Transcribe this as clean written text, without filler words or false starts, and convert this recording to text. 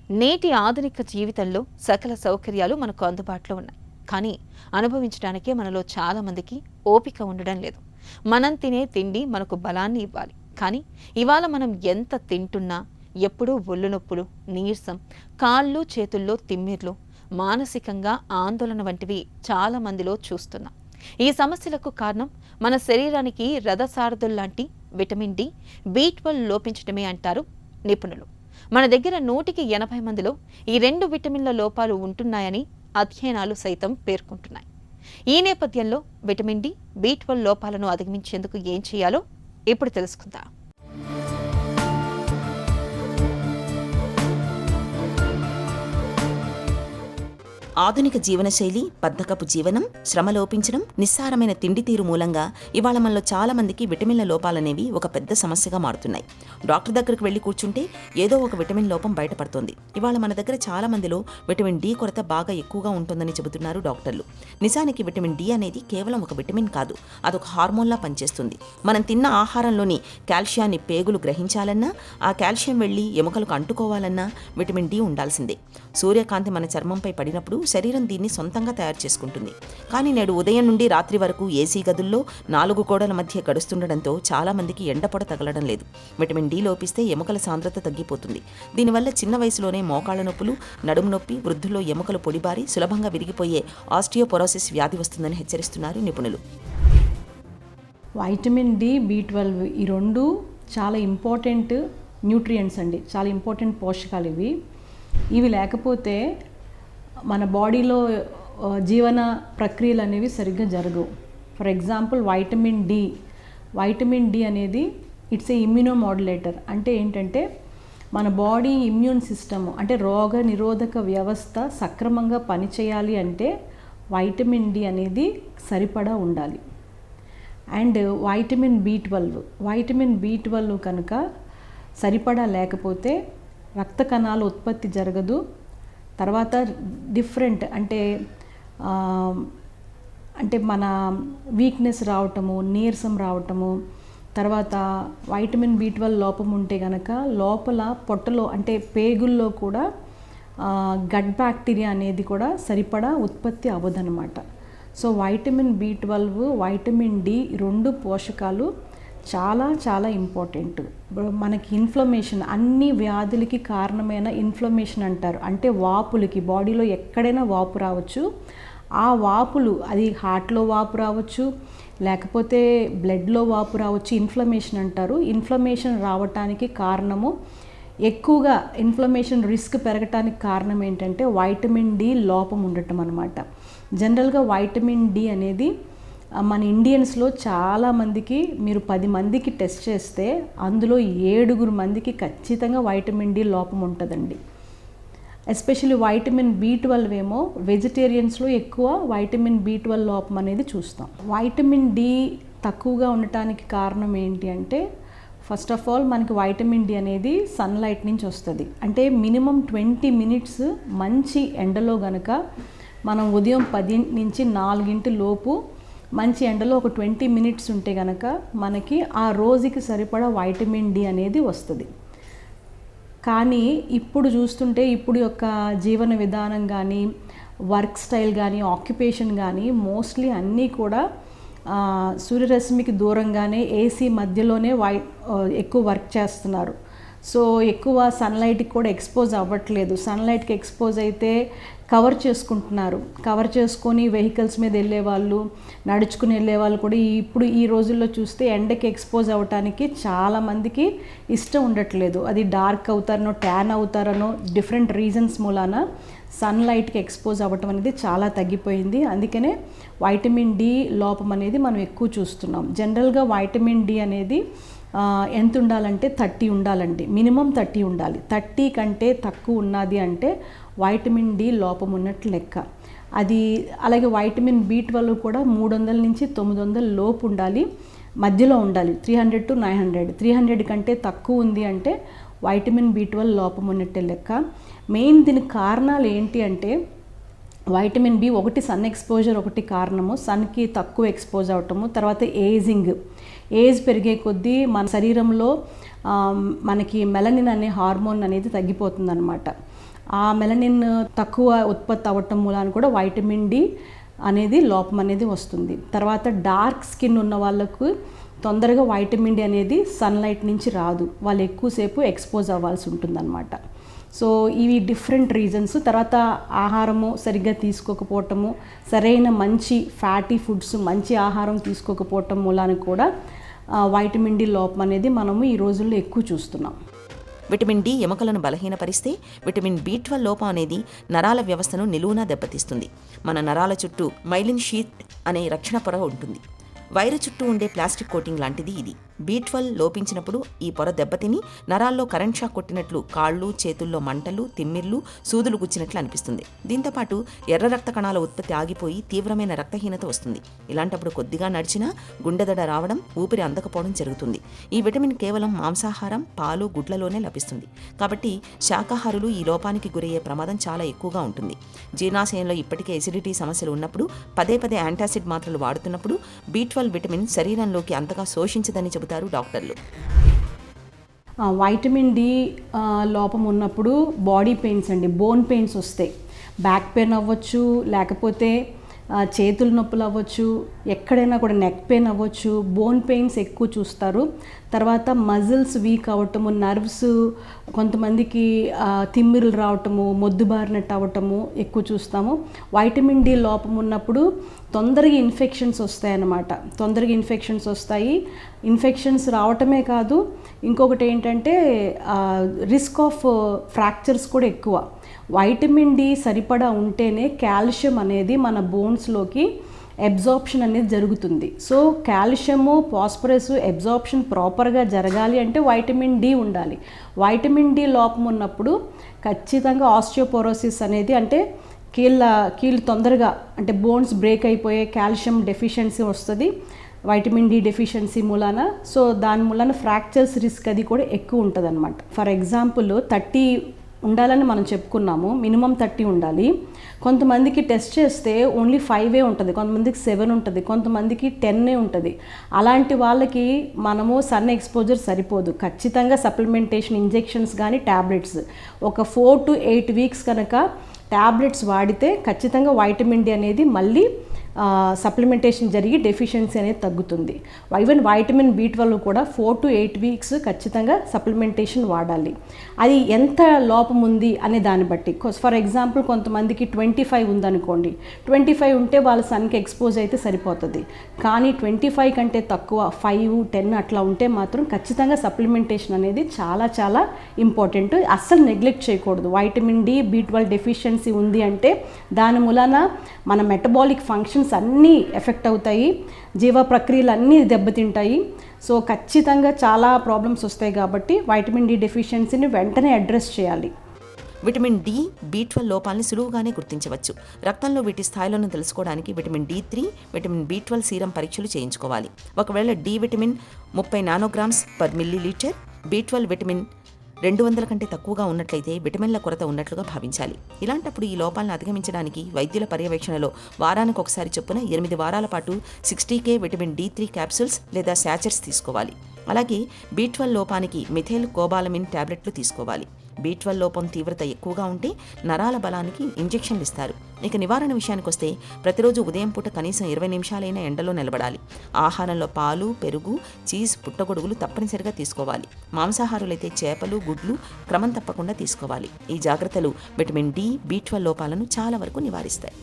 నేటి ఆధునిక జీవితంలో సకల సౌకర్యాలు మనకు అందుబాటులో ఉన్నాయి. కానీ అనుభవించడానికే మనలో చాలా మందికి ఓపిక ఉండడం లేదు. మనం తినే తిండి మనకు బలాన్ని ఇవ్వాలి. కానీ ఇవాళ మనం ఎంత తింటున్నా ఎప్పుడూ ఒళ్ళు నొప్పులు, నీరసం, కాళ్ళు చేతుల్లో తిమ్మిర్లు, మానసికంగా ఆందోళన వంటివి చాలా మందిలో చూస్తున్నాం. ఈ సమస్యలకు కారణం మన శరీరానికి రథసారథుల్లాంటి విటమిన్ డి, B12 లోపించడమే అంటారు నిపుణులు. మన దగ్గర 180 మందిలో ఈ 2 విటమిన్ల లోపాలు ఉంటున్నాయని అధ్యయనాలు సైతం పేర్కొంటున్నాయి. ఈ నేపథ్యంలో విటమిన్ డి, B12 లోపాలను అధిగమించేందుకు ఏం చేయాలో ఇప్పుడు తెలుసుకుందాం. ఆధునిక జీవనశైలి, బద్ధకపు జీవనం, శ్రమ లోపించడం, నిస్సారమైన తిండి తీరు మూలంగా ఇవాళ మనలో చాలా మందికి విటమిన్ల లోపాలనేవి ఒక పెద్ద సమస్యగా మారుతున్నాయి. డాక్టర్ దగ్గరికి వెళ్లి కూర్చుంటే ఏదో ఒక విటమిన్ లోపం బయటపడుతోంది. ఇవాళ మన దగ్గర చాలా మందిలో విటమిన్ డి కొరత బాగా ఎక్కువగా ఉంటుందని చెబుతున్నారు డాక్టర్లు. నిజానికి విటమిన్ డి అనేది కేవలం ఒక విటమిన్ కాదు, అదొక హార్మోన్లా పనిచేస్తుంది. మనం తిన్న ఆహారంలోని కాల్షియాన్ని పేగులు గ్రహించాలన్నా, ఆ కాల్షియం వెళ్లి ఎముకలకు అంటుకోవాలన్నా విటమిన్ డి ఉండాల్సిందే. సూర్యకాంతి మన చర్మంపై పడినప్పుడు శరీరం దీన్ని సొంతంగా తయారు చేసుకుంటుంది. కానీ నేడు ఉదయం నుండి రాత్రి వరకు ఏసీ గదుల్లో 4 గోడల మధ్య గడుస్తుండటంతో చాలా మందికి ఎండపొడ తగలడం లేదు. విటమిన్ డి లోపిస్తే ఎముకల సాంద్రత తగ్గిపోతుంది. దీనివల్ల చిన్న వయసులోనే మోకాళ్ల నొప్పులు, నడుము నొప్పి, వృద్ధుల్లో ఎముకలు పొడిబారి సులభంగా విరిగిపోయే ఆస్టియోపొరోసిస్ వ్యాధి వస్తుందని హెచ్చరిస్తున్నారు నిపుణులు. వైటమిన్ డి, B12 ఈ 2 చాలా ఇంపార్టెంట్ న్యూట్రియంట్స్ అండి. చాలా ఇంపార్టెంట్ పోషకాలు ఇవి లేకపోతే మన బాడీలో జీవన ప్రక్రియలు అనేవి సరిగ్గా జరగవు. ఫర్ ఎగ్జాంపుల్ వైటమిన్ డి అనేది ఇట్స్ ఏ ఇమ్యూనోమాడ్యులేటర్. అంటే ఏంటంటే మన బాడీ ఇమ్యూన్ సిస్టమ్ అంటే రోగ నిరోధక వ్యవస్థ సక్రమంగా పనిచేయాలి అంటే వైటమిన్ డి అనేది సరిపడా ఉండాలి. అండ్ వైటమిన్ B12 కనుక సరిపడా లేకపోతే రక్త కణాల ఉత్పత్తి జరగదు. తర్వాత డిఫరెంట్ అంటే మన వీక్నెస్ రావటము, నీరసం రావటము, తర్వాత వైటమిన్ B12 లోపం ఉంటే కనుక లోపల పొట్టలో అంటే పేగుల్లో కూడా గట్ బ్యాక్టీరియా అనేది కూడా సరిపడా ఉత్పత్తి అవ్వదన్నమాట. So vitamin B12, vitamin D 2 పోషకాలు చాలా చాలా ఇంపార్టెంట్. మనకి ఇన్ఫ్లమేషన్, అన్ని వ్యాధులకి కారణమైన ఇన్ఫ్లమేషన్ అంటారు. అంటే వాపులకి, బాడీలో ఎక్కడైనా వాపు రావచ్చు. ఆ వాపులు అది హార్ట్లో వాపు రావచ్చు, లేకపోతే బ్లడ్లో వాపు రావచ్చు. ఇన్ఫ్లమేషన్ అంటారు. ఇన్ఫ్లమేషన్ రావటానికి కారణము, ఎక్కువగా ఇన్ఫ్లమేషన్ రిస్క్ పెరగటానికి కారణం ఏంటంటే వైటమిన్ డి లోపం ఉండటం అన్నమాట. జనరల్గా వైటమిన్ డి అనేది మన ఇండియన్స్లో చాలామందికి, మీరు 10 మందికి టెస్ట్ చేస్తే అందులో 7 మందికి ఖచ్చితంగా వైటమిన్ డి లోపం ఉంటుందండి. ఎస్పెషల్లీ వైటమిన్ B12 ఏమో వెజిటేరియన్స్లో ఎక్కువ వైటమిన్ B12 లోపం అనేది చూస్తాం. వైటమిన్ డి తక్కువగా ఉండటానికి కారణం ఏంటి అంటే, ఫస్ట్ ఆఫ్ ఆల్ మనకి వైటమిన్ డి అనేది సన్లైట్ నుంచి వస్తుంది. అంటే మినిమం 20 మినిట్స్ మంచి ఎండలో గనక మనం ఉదయం 10 నుంచి 4 లోపు మంచి ఎండలో ఒక 20 మినిట్స్ ఉంటే కనుక మనకి ఆ రోజుకి సరిపడా వైటమిన్ డి అనేది వస్తుంది. కానీ ఇప్పుడు చూస్తుంటే ఇప్పుడు యొక్క జీవన విధానం కానీ, వర్క్ స్టైల్ కానీ, ఆక్యుపేషన్ కానీ మోస్ట్లీ అన్నీ కూడా సూర్యరశ్మికి దూరంగానే ఏసీ మధ్యలోనే ఎక్కువ వర్క్ చేస్తున్నారు. సో ఎక్కువ సన్లైట్కి కూడా ఎక్స్పోజ్ అవ్వట్లేదు. సన్లైట్కి ఎక్స్పోజ్ అయితే కవర్ చేసుకుంటున్నారు. కవర్ చేసుకొని వెహికల్స్ మీద వెళ్ళే వాళ్ళు, నడుచుకుని వెళ్ళే వాళ్ళు కూడా ఇప్పుడు ఈ రోజుల్లో చూస్తే ఎండకి ఎక్స్పోజ్ అవ్వటానికి చాలామందికి ఇష్టం ఉండట్లేదు. అది డార్క్ అవుతారనో, ట్యాన్ అవుతారనో, డిఫరెంట్ రీజన్స్ మూలాన సన్లైట్కి ఎక్స్పోజ్ అవ్వటం అనేది చాలా తగ్గిపోయింది. అందుకనే వైటమిన్ డి లోపం అనేది మనం ఎక్కువ చూస్తున్నాం. జనరల్గా వైటమిన్ డి అనేది ఎంత ఉండాలంటే 30 ఉండాలండి. మినిమం 30 ఉండాలి. 30 కంటే తక్కువ ఉన్నది అంటే వైటమిన్ డి లోపం ఉన్నట్లు లెక్క. అది అలాగే వైటమిన్ B12 కూడా 300 నుంచి 900 లోపు ఉండాలి, మధ్యలో ఉండాలి. 300 to 900. 300 కంటే తక్కువ ఉంది అంటే వైటమిన్ B12 లోపం ఉన్నట్టే లెక్క. మెయిన్ దీనికి కారణాలు ఏంటి అంటే వైటమిన్ బి ఒకటి సన్ ఎక్స్పోజర్ ఒకటి కారణము, సన్కి తక్కువ ఎక్స్పోజ్ అవటము. తర్వాత ఏజ్ పెరిగే కొద్దీ మన శరీరంలో మనకి మెలనిన్ అనే హార్మోన్ అనేది తగ్గిపోతుంది అనమాట. ఆ మెలనిన్ తక్కువ ఉత్పత్తి అవ్వటం మూలాన కూడా వైటమిన్ డి అనేది లోపం అనేది వస్తుంది. తర్వాత డార్క్ స్కిన్ ఉన్న వాళ్ళకు తొందరగా వైటమిన్ డి అనేది సన్లైట్ నుంచి రాదు, వాళ్ళు ఎక్కువసేపు ఎక్స్పోజ్ అవ్వాల్సి ఉంటుందన్నమాట. సో ఇవి డిఫరెంట్ రీజన్స్. తర్వాత ఆహారము సరిగ్గా తీసుకోకపోవటము, సరైన మంచి ఫ్యాటీ ఫుడ్స్, మంచి ఆహారం తీసుకోకపోవటం మూలానికి కూడా వైటమిన్ డి లోపం అనేది మనము ఈ రోజుల్లో ఎక్కువ చూస్తున్నాం. విటమిన్ డి ఎముకలను బలహీనపరిస్తే విటమిన్ బి12 లోపం అనేది నరాల వ్యవస్థను నిలువునా దెబ్బతీస్తుంది. మన నరాల చుట్టూ మైలిన్ షీట్ అనే రక్షణ పొర ఉంటుంది. వైరు చుట్టూ ఉండే ప్లాస్టిక్ కోటింగ్ లాంటిది ఇది. బి12 లోపించినప్పుడు ఈ పొర దెబ్బతిని నరాల్లో కరెంట్ షాక్ కొట్టినట్లు కాళ్ళు చేతుల్లో మంటలు, తిమ్మిర్లు, సూదులు గుచ్చినట్లు అనిపిస్తుంది. దీంతోపాటు ఎర్ర రక్త కణాల ఉత్పత్తి ఆగిపోయి తీవ్రమైన రక్తహీనత వస్తుంది. ఇలాంటప్పుడు కొద్దిగా నడిచినా గుండెదడ రావడం, ఊపిరి అందకపోవడం జరుగుతుంది. ఈ విటమిన్ కేవలం మాంసాహారం, పాలు, గుడ్లలోనే లభిస్తుంది. కాబట్టి శాకాహారులు ఈ లోపానికి గురయ్యే ప్రమాదం చాలా ఎక్కువగా ఉంటుంది. జీర్ణాశయంలో ఇప్పటికే ఎసిడిటీ సమస్యలు ఉన్నప్పుడు పదే పదే యాంటాసిడ్ మాత్రలు వాడుతున్నప్పుడు బి12 విటమిన్ శరీరంలోకి అంతగా శోషించదని చెబుతారు డాక్టర్లు. వైటమిన్ డి లోపం ఉన్నప్పుడు బాడీ పెయిన్స్ అండి, బోన్ పెయిన్స్ వస్తాయి. బ్యాక్ పెయిన్ అవ్వచ్చు, లేకపోతే చేతుల నొప్పులు అవ్వచ్చు, ఎక్కడైనా కూడా నెక్ పెయిన్ అవ్వచ్చు, బోన్ పెయిన్స్ ఎక్కువ చూస్తారు. తర్వాత మజిల్స్ వీక్ అవ్వటము, నర్వ్స్ కొంతమందికి తిమ్మిరులు రావటము, మొద్దుబారినట్టు అవ్వటము ఎక్కువ చూస్తాము. వైటమిన్ డి లోపం ఉన్నప్పుడు తొందరగా ఇన్ఫెక్షన్స్ వస్తాయన్నమాట. తొందరగా ఇన్ఫెక్షన్స్ వస్తాయి. ఇన్ఫెక్షన్స్ రావటమే కాదు, ఇంకొకటి ఏంటంటే రిస్క్ ఆఫ్ ఫ్రాక్చర్స్ కూడా ఎక్కువ. వైటమిన్ డి సరిపడా ఉంటేనే కాల్షియం అనేది మన బోన్స్లోకి అబ్జార్ప్షన్ అనేది జరుగుతుంది. సో కాల్షియము, ఫాస్ఫరస్ అబ్జార్ప్షన్ ప్రాపర్గా జరగాలి అంటే వైటమిన్ డి ఉండాలి. వైటమిన్ డి లోపం ఉన్నప్పుడు ఖచ్చితంగా ఆస్టియోపోరోసిస్ అనేది, అంటే కీళ్ళు తొందరగా, అంటే బోన్స్ బ్రేక్ అయిపోయే కాల్షియం డెఫిషియన్సీ వస్తుంది వైటమిన్ డి డెఫిషియన్సీ మూలాన. సో దాని మూలాన ఫ్రాక్చర్స్ రిస్క్ అది కూడా ఎక్కువ ఉంటుంది అనమాట. ఫర్ ఎగ్జాంపుల్ 30 ఉండాలని మనం చెప్పుకున్నాము, మినిమం 30 ఉండాలి. కొంతమందికి టెస్ట్ చేస్తే ఓన్లీ 5 ఉంటుంది, కొంతమందికి 7 ఉంటుంది, కొంతమందికి 10 ఉంటుంది. అలాంటి వాళ్ళకి మనము సన్ ఎక్స్పోజర్ సరిపోదు. ఖచ్చితంగా సప్లిమెంటేషన్, ఇంజెక్షన్స్ కానీ ట్యాబ్లెట్స్ ఒక 4 to 8 వీక్స్ కనుక ట్యాబ్లెట్స్ వాడితే ఖచ్చితంగా వైటమిన్ డి అనేది మళ్ళీ సప్లిమెంటేషన్ జరిగి డెఫిషియన్సీ అనేది తగ్గుతుంది. ఈవెన్ వైటమిన్ బి12 కూడా 4 to 8 వీక్స్ ఖచ్చితంగా సప్లిమెంటేషన్ వాడాలి. అది ఎంత లోపం ఉంది అనే దాన్ని బట్టి. ఫర్ ఎగ్జాంపుల్ కొంతమందికి 25 ఉందనుకోండి, 25 ఉంటే వాళ్ళ సన్కి ఎక్స్పోజ్ అయితే సరిపోతుంది. కానీ 25 కంటే తక్కువ 5, 10 అట్లా ఉంటే మాత్రం ఖచ్చితంగా సప్లిమెంటేషన్ అనేది చాలా చాలా ఇంపార్టెంట్. అస్సలు నెగ్లెక్ట్ చేయకూడదు. వైటమిన్ డి, బి12 డెఫిషియన్సీ ఉంది అంటే దాని మూలాన మన మెటబాలిక్ ఫంక్షన్స్ అన్నీ ఎఫెక్ట్ అవుతాయి, జీవ ప్రక్రియలు అన్నీ దెబ్బతింటాయి. సో ఖచ్చితంగా చాలా ప్రాబ్లమ్స్ వస్తాయి. కాబట్టి వైటమిన్ డి డెఫిషియన్సీని వెంటనే అడ్రస్ చేయాలి. విటమిన్ డి, బి12 లోపాలని సులువుగానే గుర్తించవచ్చు. రక్తంలో వీటి స్థాయిలను తెలుసుకోవడానికి విటమిన్ డి3, విటమిన్ బి12 సీరం పరీక్షలు చేయించుకోవాలి. ఒకవేళ D vitamin 30 nanograms per millilitre, బి12 విటమిన్ 200 కంటే తక్కువగా ఉన్నట్లయితే విటమిన్ల కొరత ఉన్నట్లుగా భావించాలి. ఇలాంటప్పుడు ఈ లోపాలను అధిగమించడానికి వైద్యుల పర్యవేక్షణలో వారానికి ఒకసారి చొప్పున 8 వారాల పాటు 60K విటమిన్ డి3 క్యాప్సూల్స్ లేదా శాచెట్స్ తీసుకోవాలి. అలాగే బి12 లోపానికి మిథైల్ కోబాలమిన్ టాబ్లెట్లు తీసుకోవాలి. బి12 లోపం తీవ్రత ఎక్కువగా ఉంటే నరాల బలానికి ఇంజెక్షన్లు ఇస్తారు. ఇక నివారణ విషయానికి వస్తే ప్రతిరోజు ఉదయం పూట కనీసం 20 నిమిషాలైనా ఎండలో నిలబడాలి. ఆహారంలో పాలు, పెరుగు, చీజ్, పుట్టగొడుగులు తప్పనిసరిగా తీసుకోవాలి. మాంసాహారులైతే చేపలు, గుడ్లు క్రమం తప్పకుండా తీసుకోవాలి. ఈ జాగ్రత్తలు విటమిన్ డి, బి12 లోపాలను చాలా వరకు నివారిస్తాయి.